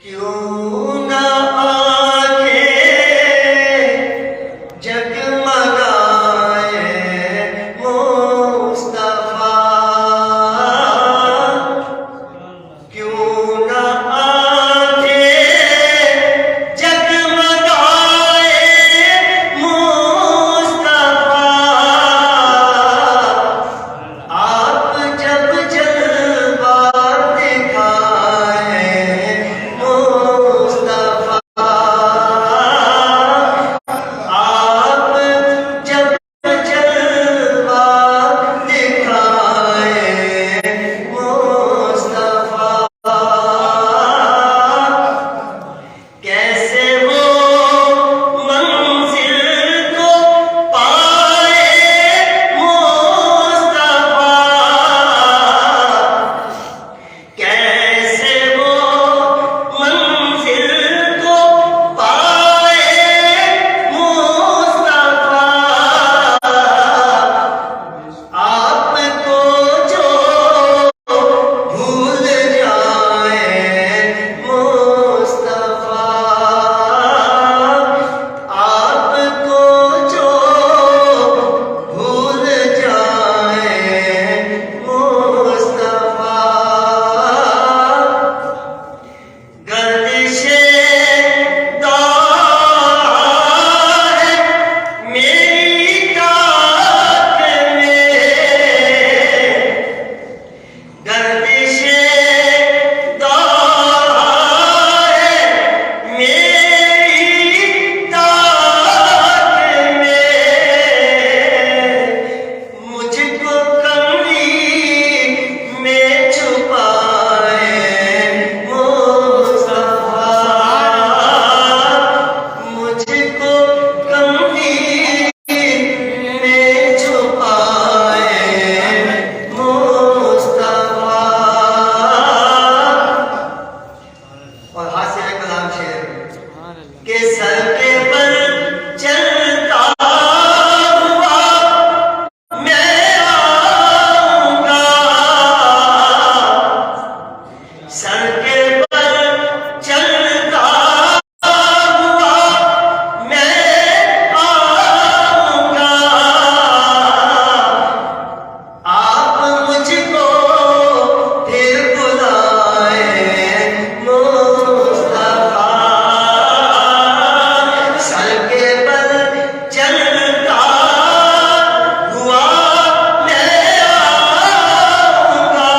क्यों ना आंखें जगमगाए मुस्तफा, क्यों ना आंखें जगमगाए मुस्तफा। आप जब जलवा दिखाए मुस्तफा, आप जब जलवा दिखाए मुस्तफा, कैसे वो मंजिल को पाए मुस्तफा, कैसे वो मंजिल को पाए मुस्तफा। आपको जो भूल जाए मुस्तफा, आपको जो भूल जाए मुस्तफा। गर्दिशे दार मेरी ताक में, गर्दिशे दार मेरी ताक में, मुझको कमरी में छुपाए मुस्तफा, मुझको कमरी में छुपाए मुस्तफा। और हास्य कलाम शेर के सर के बल चलता हुआ मैं आऊंगा, सर के बल चलता हुआ मैं आऊंगा। आप मुझको फिर बुलाए मुस्तफा, सर के बल चलता हुआ मैं आऊंगा,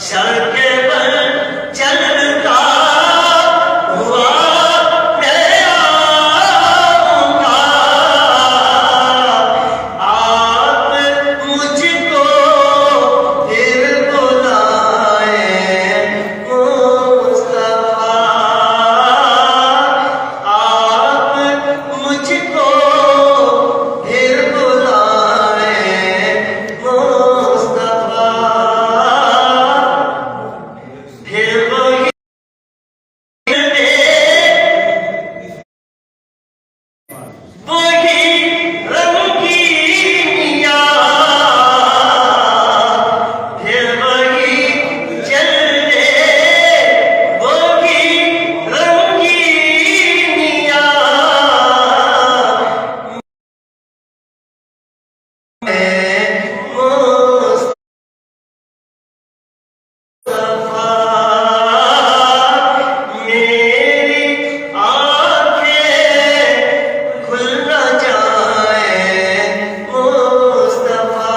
सर के बल चलता हुआ मैं आऊंगा। आप मुझको फिर बुलाए मुस्तफा, आप मुझको फिर बुलाए मुस्तफा। फिर वही वही रंगीनियाँ, फिर वही चलने वही रंगीनियाँ, मुस्तफा। मेरी आँखें खुल न जाए मुस्तफा,